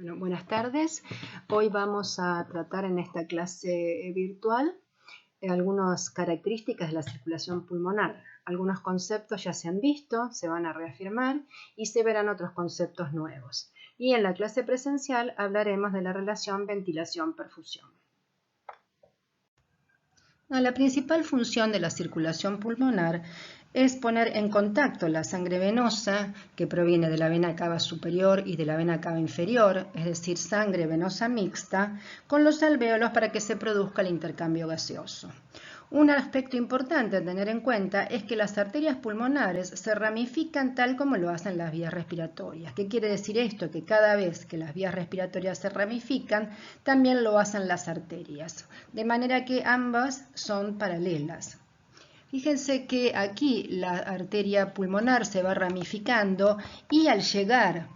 Bueno, buenas tardes. Hoy vamos a tratar en esta clase virtual algunas características de la circulación pulmonar. Algunos conceptos ya se han visto, se van a reafirmar y se verán otros conceptos nuevos. Y en la clase presencial hablaremos de la relación ventilación-perfusión. La principal función de la circulación pulmonar es poner en contacto la sangre venosa que proviene de la vena cava superior y de la vena cava inferior, es decir, sangre venosa mixta, con los alvéolos para que se produzca el intercambio gaseoso. Un aspecto importante a tener en cuenta es que las arterias pulmonares se ramifican tal como lo hacen las vías respiratorias. ¿Qué quiere decir esto? Que cada vez que las vías respiratorias se ramifican, también lo hacen las arterias, de manera que ambas son paralelas. Fíjense que aquí la arteria pulmonar se va ramificando y al llegar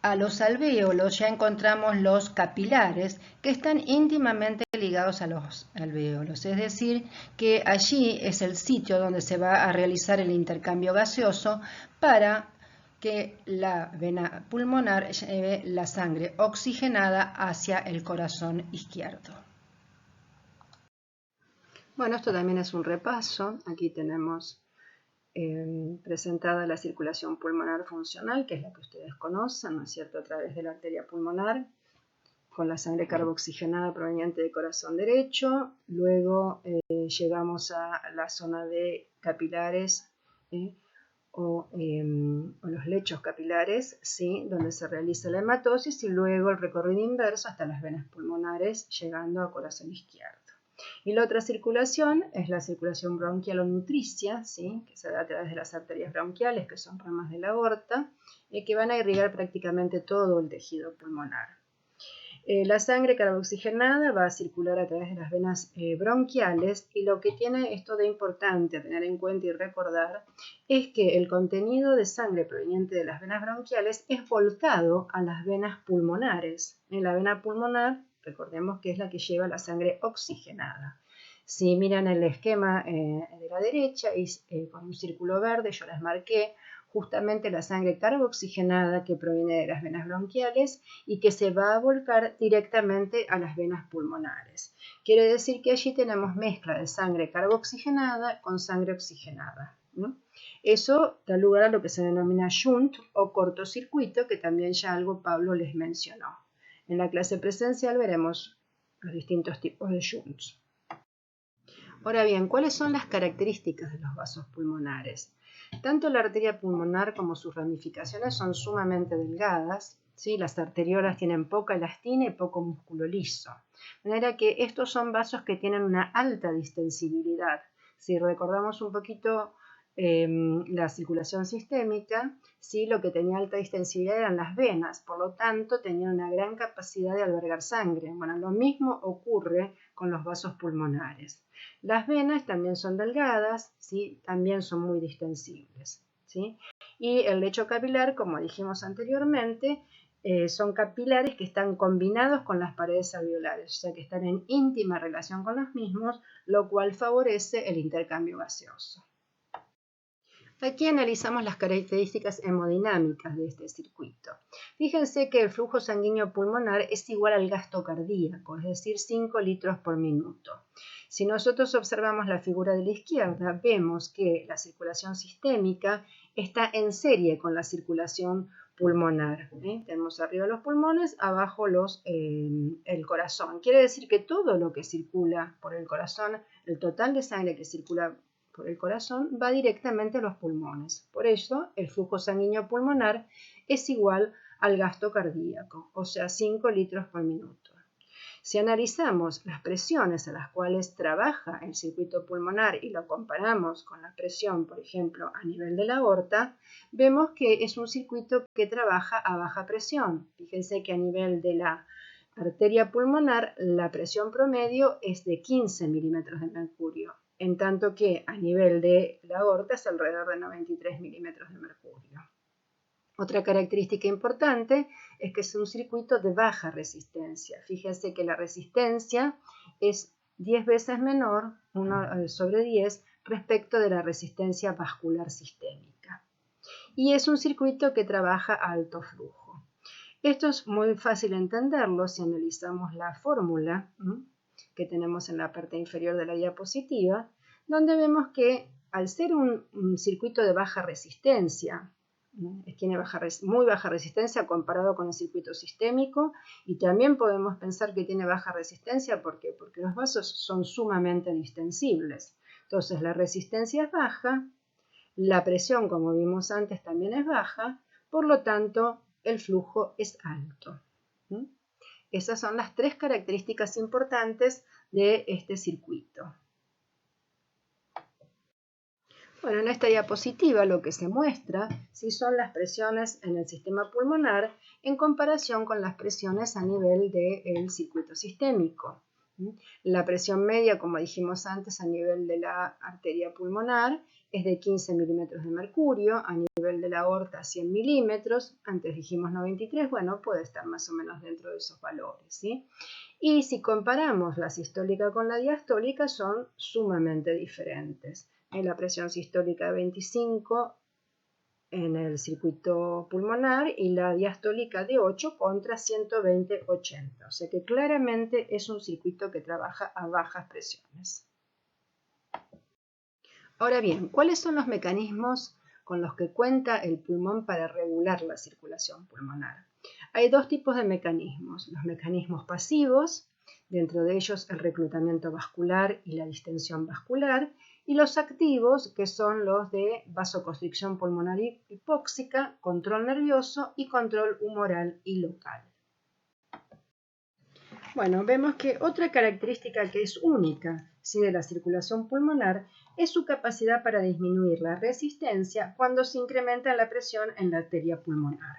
a los alvéolos ya encontramos los capilares que están íntimamente ligados a los alvéolos, es decir, que allí es el sitio donde se va a realizar el intercambio gaseoso para que la vena pulmonar lleve la sangre oxigenada hacia el corazón izquierdo. Bueno, esto también es un repaso. Aquí tenemos presentada la circulación pulmonar funcional, que es la que ustedes conocen, ¿no es cierto?, a través de la arteria pulmonar, con la sangre carboxigenada proveniente del corazón derecho. Luego llegamos a la zona de capilares o los lechos capilares, ¿sí?, donde se realiza la hematosis, y luego el recorrido inverso hasta las venas pulmonares, llegando al corazón izquierdo. Y la otra circulación es la circulación bronquial o nutricia, ¿sí?, que se da a través de las arterias bronquiales, que son ramas de la aorta, que van a irrigar prácticamente todo el tejido pulmonar. La sangre carboxigenada va a circular a través de las venas bronquiales, y lo que tiene esto de importante a tener en cuenta y recordar es que el contenido de sangre proveniente de las venas bronquiales es volcado a las venas pulmonares. En la vena pulmonar, recordemos que es la que lleva la sangre oxigenada. Si miran el esquema de la derecha, con un círculo verde yo les marqué justamente la sangre carboxigenada que proviene de las venas bronquiales y que se va a volcar directamente a las venas pulmonares. Quiere decir que allí tenemos mezcla de sangre carboxigenada con sangre oxigenada, ¿no? Eso da lugar a lo que se denomina shunt o cortocircuito, que también ya algo Pablo les mencionó. En la clase presencial veremos los distintos tipos de shunts. Ahora bien, ¿cuáles son las características de los vasos pulmonares? Tanto la arteria pulmonar como sus ramificaciones son sumamente delgadas, ¿sí? Las arteriolas tienen poca elastina y poco músculo liso. De manera que estos son vasos que tienen una alta distensibilidad. Si recordamos un poquito la circulación sistémica, ¿sí?, lo que tenía alta distensibilidad eran las venas, por lo tanto tenían una gran capacidad de albergar sangre. Bueno, lo mismo ocurre con los vasos pulmonares. Las venas también son delgadas, ¿sí?, también son muy distensibles, ¿sí? Y el lecho capilar, como dijimos anteriormente, son capilares que están combinados con las paredes alveolares, o sea que están en íntima relación con los mismos, lo cual favorece el intercambio gaseoso. Aquí analizamos las características hemodinámicas de este circuito. Fíjense que el flujo sanguíneo pulmonar es igual al gasto cardíaco, es decir, 5 litros por minuto. Si nosotros observamos la figura de la izquierda, vemos que la circulación sistémica está en serie con la circulación pulmonar. Tenemos arriba los pulmones, abajo el corazón. Quiere decir que todo lo que circula por el corazón, el total de sangre que circula por el corazón, va directamente a los pulmones. Por eso, el flujo sanguíneo pulmonar es igual al gasto cardíaco, o sea, 5 litros por minuto. Si analizamos las presiones a las cuales trabaja el circuito pulmonar y lo comparamos con la presión, por ejemplo, a nivel de la aorta, vemos que es un circuito que trabaja a baja presión. Fíjense que a nivel de la arteria pulmonar, la presión promedio es de 15 milímetros de mercurio, en tanto que a nivel de la aorta es alrededor de 93 milímetros de mercurio. Otra característica importante es que es un circuito de baja resistencia. Fíjense que la resistencia es 10 veces menor, 1 sobre 10, respecto de la resistencia vascular sistémica. Y es un circuito que trabaja a alto flujo. Esto es muy fácil entenderlo si analizamos la fórmula que tenemos en la parte inferior de la diapositiva, donde vemos que al ser un circuito de baja resistencia, tiene muy baja resistencia comparado con el circuito sistémico, y también podemos pensar que tiene baja resistencia porque los vasos son sumamente distensibles. Entonces la resistencia es baja, la presión, como vimos antes, también es baja, por lo tanto el flujo es alto. Esas son las tres características importantes de este circuito. Bueno, en esta diapositiva lo que se muestra son las presiones en el sistema pulmonar en comparación con las presiones a nivel del circuito sistémico. La presión media, como dijimos antes, a nivel de la arteria pulmonar es de 15 milímetros de mercurio, a nivel de la aorta 100 milímetros, antes dijimos 93, bueno, puede estar más o menos dentro de esos valores, ¿sí? Y si comparamos la sistólica con la diastólica, son sumamente diferentes. La presión sistólica 25 en el circuito pulmonar y la diastólica de 8 contra 120-80. O sea que claramente es un circuito que trabaja a bajas presiones. Ahora bien, ¿cuáles son los mecanismos con los que cuenta el pulmón para regular la circulación pulmonar? Hay dos tipos de mecanismos: los mecanismos pasivos, dentro de ellos el reclutamiento vascular y la distensión vascular, y los activos, que son los de vasoconstricción pulmonar hipóxica, control nervioso y control humoral y local. Bueno, vemos que otra característica que es única de la circulación pulmonar es su capacidad para disminuir la resistencia cuando se incrementa la presión en la arteria pulmonar.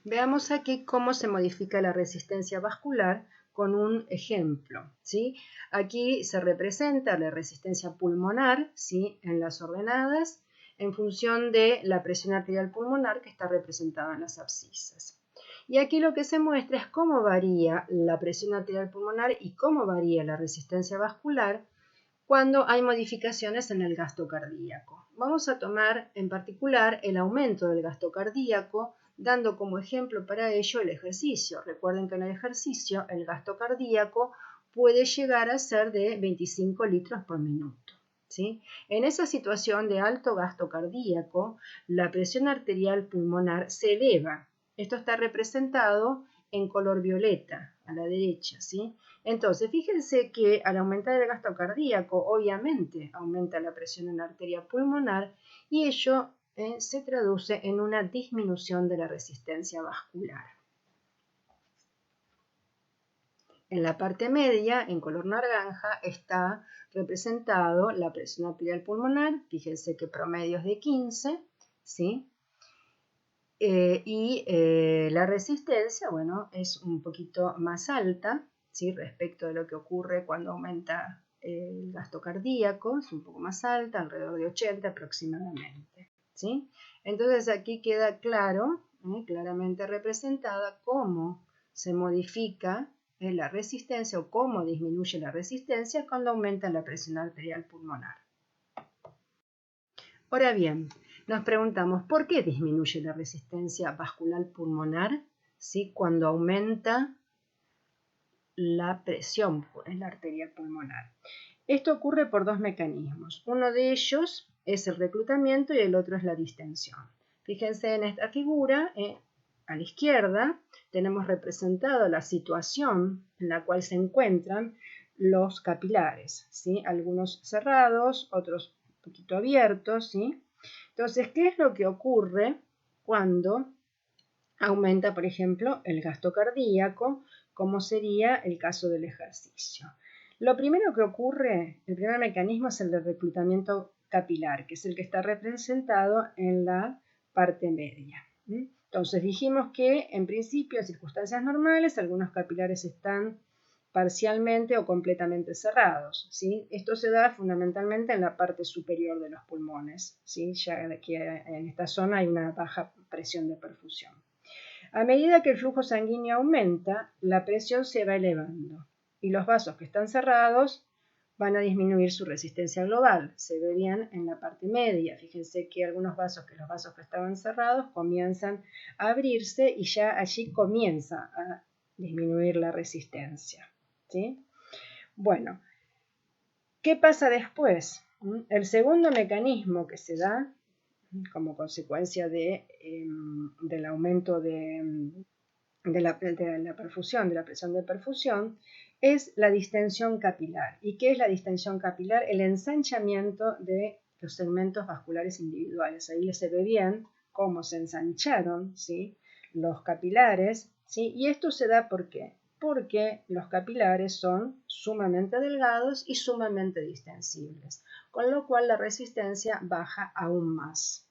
Veamos aquí cómo se modifica la resistencia vascular con un ejemplo, ¿sí? Aquí se representa la resistencia pulmonar, ¿sí?, en las ordenadas en función de la presión arterial pulmonar que está representada en las abscisas. Y aquí lo que se muestra es cómo varía la presión arterial pulmonar y cómo varía la resistencia vascular cuando hay modificaciones en el gasto cardíaco. Vamos a tomar en particular el aumento del gasto cardíaco, dando como ejemplo para ello el ejercicio. Recuerden que en el ejercicio el gasto cardíaco puede llegar a ser de 25 litros por minuto, ¿sí? En esa situación de alto gasto cardíaco, la presión arterial pulmonar se eleva. Esto está representado en color violeta a la derecha, ¿sí? Entonces, fíjense que al aumentar el gasto cardíaco, obviamente aumenta la presión en la arteria pulmonar y ello se traduce en una disminución de la resistencia vascular. En la parte media, en color naranja, está representado la presión arterial pulmonar. Fíjense que promedio es de 15, ¿sí? La resistencia, bueno, es un poquito más alta, ¿sí?, respecto de lo que ocurre cuando aumenta el gasto cardíaco, es un poco más alta, alrededor de 80 aproximadamente, ¿sí? Entonces aquí queda claro, claramente representada cómo se modifica la resistencia o cómo disminuye la resistencia cuando aumenta la presión arterial pulmonar. Ahora bien, nos preguntamos, ¿por qué disminuye la resistencia vascular pulmonar, ¿sí?, cuando aumenta la presión en la arteria pulmonar? Esto ocurre por dos mecanismos. Uno de ellos es el reclutamiento y el otro es la distensión. Fíjense en esta figura, a la izquierda tenemos representado la situación en la cual se encuentran los capilares, ¿sí?, algunos cerrados, otros un poquito abiertos, ¿sí? Entonces, ¿qué es lo que ocurre cuando aumenta, por ejemplo, el gasto cardíaco, como sería el caso del ejercicio? Lo primero que ocurre, el primer mecanismo es el de reclutamiento capilar, que es el que está representado en la parte media. Entonces dijimos que en principio, en circunstancias normales, algunos capilares están parcialmente o completamente cerrados, ¿sí? Esto se da fundamentalmente en la parte superior de los pulmones, ¿sí?, ya que en esta zona hay una baja presión de perfusión. A medida que el flujo sanguíneo aumenta, la presión se va elevando y los vasos que están cerrados van a disminuir su resistencia global. Se ve bien en la parte media. Fíjense que algunos vasos, los vasos que estaban cerrados, comienzan a abrirse y ya allí comienza a disminuir la resistencia, ¿sí? Bueno, ¿qué pasa después? El segundo mecanismo que se da como consecuencia del aumento de la perfusión, de la presión de perfusión, es la distensión capilar. ¿Y qué es la distensión capilar? El ensanchamiento de los segmentos vasculares individuales. Ahí se ve bien cómo se ensancharon, ¿sí?, los capilares, ¿sí? Y esto se da ¿por qué? Porque los capilares son sumamente delgados y sumamente distensibles, con lo cual la resistencia baja aún más.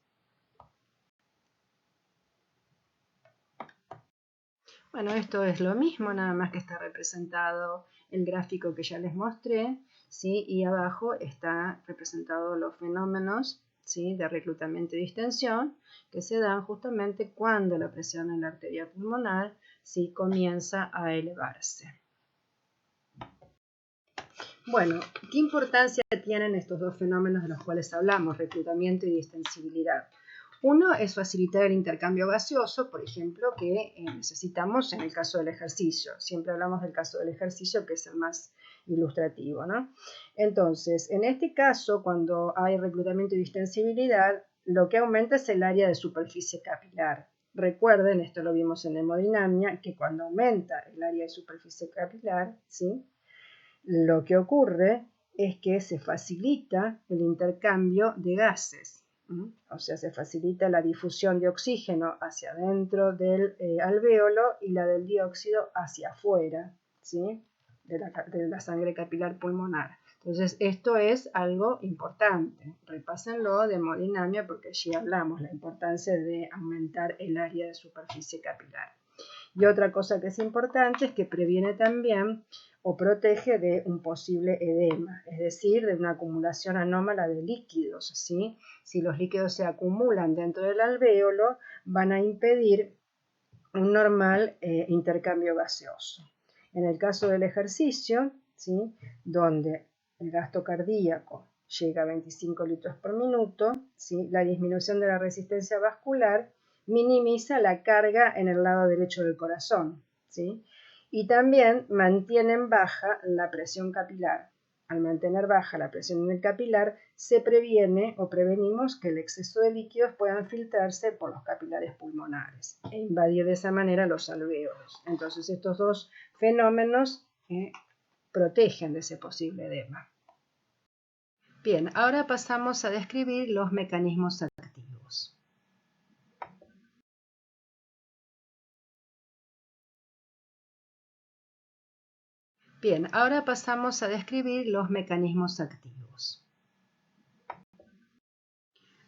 Bueno, esto es lo mismo, nada más que está representado el gráfico que ya les mostré, ¿sí? Y abajo está representado los fenómenos, ¿sí?, de reclutamiento y distensión que se dan justamente cuando la presión en la arteria pulmonar, ¿sí?, comienza a elevarse. Bueno, ¿qué importancia tienen estos dos fenómenos de los cuales hablamos, reclutamiento y distensibilidad? Uno es facilitar el intercambio gaseoso, por ejemplo, que necesitamos en el caso del ejercicio. Siempre hablamos del caso del ejercicio, que es el más ilustrativo, ¿no? Entonces, en este caso, cuando hay reclutamiento y distensibilidad, lo que aumenta es el área de superficie capilar. Recuerden, esto lo vimos en hemodinamia, que cuando aumenta el área de superficie capilar, ¿sí?, lo que ocurre es que se facilita el intercambio de gases. O sea, se facilita la difusión de oxígeno hacia adentro del alvéolo y la del dióxido hacia afuera, ¿sí?, de la sangre capilar pulmonar. Entonces, esto es algo importante. Repásenlo de hemodinamia porque allí hablamos la importancia de aumentar el área de superficie capilar. Y otra cosa que es importante es que previene también o protege de un posible edema, es decir, de una acumulación anómala de líquidos, ¿sí? Si los líquidos se acumulan dentro del alvéolo, van a impedir un normal intercambio gaseoso. En el caso del ejercicio, ¿sí?, donde el gasto cardíaco llega a 25 litros por minuto, ¿sí?, la disminución de la resistencia vascular minimiza la carga en el lado derecho del corazón, ¿sí?, y también mantienen baja la presión capilar. Al mantener baja la presión en el capilar, se previene o prevenimos que el exceso de líquidos puedan filtrarse por los capilares pulmonares e invadir de esa manera los alvéolos. Entonces, estos dos fenómenos protegen de ese posible edema. Bien, ahora pasamos a describir los mecanismos activos. Bien, ahora pasamos a describir los mecanismos activos.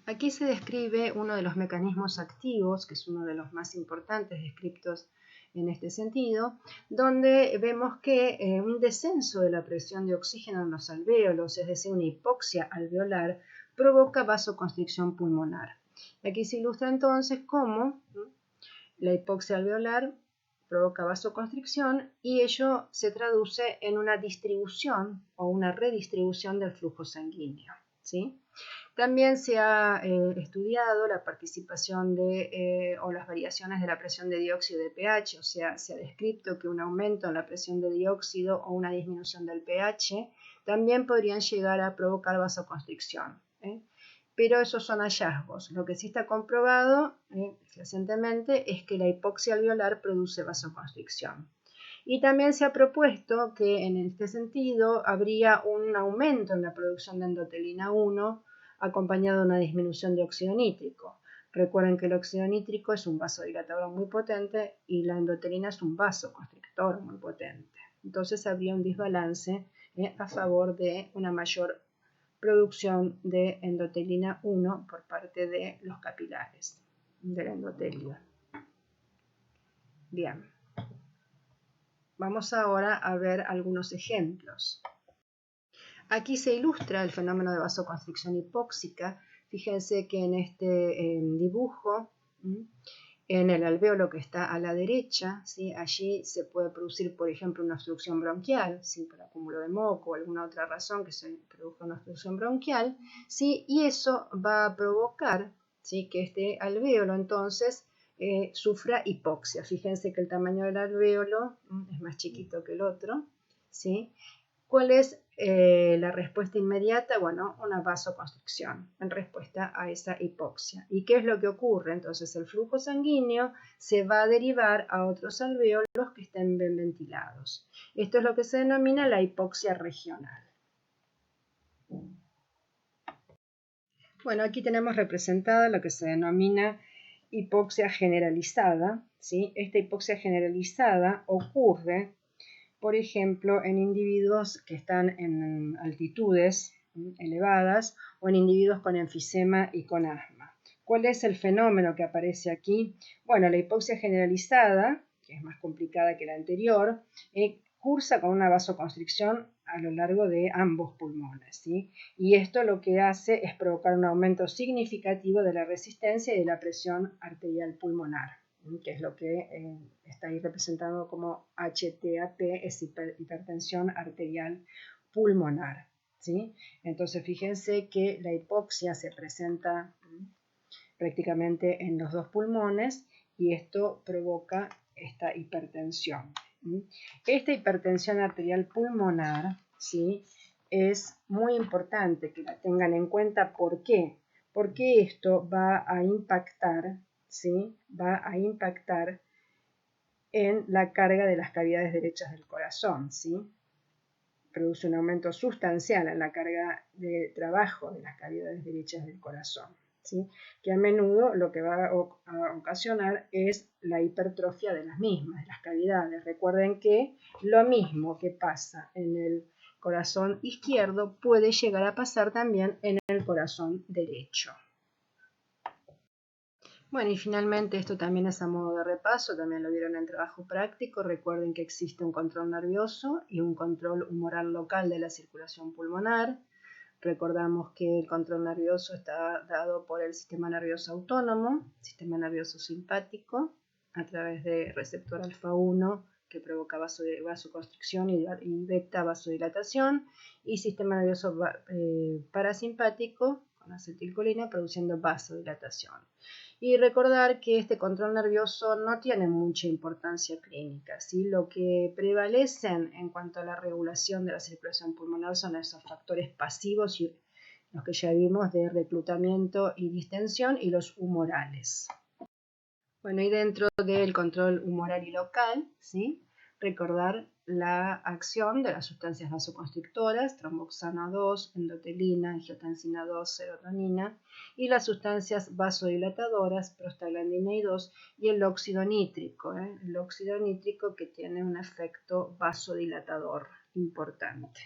Aquí se describe uno de los mecanismos activos, que es uno de los más importantes descritos en este sentido, donde vemos que un descenso de la presión de oxígeno en los alvéolos, es decir, una hipoxia alveolar, provoca vasoconstricción pulmonar. Aquí se ilustra entonces cómo la hipoxia alveolar provoca vasoconstricción y ello se traduce en una distribución o una redistribución del flujo sanguíneo, ¿sí? También se ha estudiado la participación o las variaciones de la presión de dióxido de pH, o sea, se ha descrito que un aumento en la presión de dióxido o una disminución del pH también podrían llegar a provocar vasoconstricción, pero esos son hallazgos. Lo que sí está comprobado recientemente es que la hipoxia alveolar produce vasoconstricción. Y también se ha propuesto que en este sentido habría un aumento en la producción de endotelina 1 acompañado de una disminución de óxido nítrico. Recuerden que el óxido nítrico es un vasodilatador muy potente y la endotelina es un vasoconstrictor muy potente. Entonces habría un desbalance a favor de una mayor producción de endotelina 1 por parte de los capilares del endotelio. Bien. Vamos ahora a ver algunos ejemplos. Aquí se ilustra el fenómeno de vasoconstricción hipóxica. Fíjense que en este dibujo En el alvéolo que está a la derecha, ¿sí? Allí se puede producir, por ejemplo, una obstrucción bronquial, ¿sí? Por acúmulo de moco o alguna otra razón que se produzca una obstrucción bronquial, ¿sí? Y eso va a provocar, ¿sí? Que este alvéolo entonces sufra hipoxia. Fíjense que el tamaño del alvéolo es más chiquito que el otro, ¿sí? ¿Cuál es la respuesta inmediata? Bueno, una vasoconstricción en respuesta a esa hipoxia. ¿Y qué es lo que ocurre? Entonces el flujo sanguíneo se va a derivar a otros alvéolos que estén bien ventilados. Esto es lo que se denomina la hipoxia regional. Bueno, aquí tenemos representada lo que se denomina hipoxia generalizada, ¿sí? Esta hipoxia generalizada ocurre, por ejemplo, en individuos que están en altitudes elevadas o en individuos con enfisema y con asma. ¿Cuál es el fenómeno que aparece aquí? Bueno, la hipoxia generalizada, que es más complicada que la anterior, cursa con una vasoconstricción a lo largo de ambos pulmones, ¿sí? Y esto lo que hace es provocar un aumento significativo de la resistencia y de la presión arterial pulmonar, que es lo que está ahí representado como HTAP, es hipertensión arterial pulmonar, ¿sí? Entonces fíjense que la hipoxia se presenta prácticamente en los dos pulmones y esto provoca esta hipertensión. Esta hipertensión arterial pulmonar, ¿sí? Es muy importante que la tengan en cuenta. ¿Por qué? Porque esto va a impactar, ¿sí? Va a impactar en la carga de las cavidades derechas del corazón, ¿sí? Produce un aumento sustancial en la carga de trabajo de las cavidades derechas del corazón, ¿sí? Que a menudo lo que va a ocasionar es la hipertrofia de las mismas, de las cavidades. Recuerden que lo mismo que pasa en el corazón izquierdo puede llegar a pasar también en el corazón derecho. Bueno, y finalmente esto también es a modo de repaso, también lo vieron en trabajo práctico. Recuerden que existe un control nervioso y un control humoral local de la circulación pulmonar. Recordamos que el control nervioso está dado por el sistema nervioso autónomo, sistema nervioso simpático, a través de receptor alfa 1 que provoca vasoconstricción y beta vasodilatación, y sistema nervioso parasimpático con acetilcolina produciendo vasodilatación. Y recordar que este control nervioso no tiene mucha importancia clínica, ¿sí? Lo que prevalecen en cuanto a la regulación de la circulación pulmonar son esos factores pasivos, y los que ya vimos de reclutamiento y distensión, y los humorales. Bueno, y dentro del control humoral y local, ¿sí? Recordar la acción de las sustancias vasoconstrictoras, tromboxana 2, endotelina, angiotensina 2, serotonina, y las sustancias vasodilatadoras, prostaglandina I2 y el óxido nítrico, el óxido nítrico que tiene un efecto vasodilatador importante.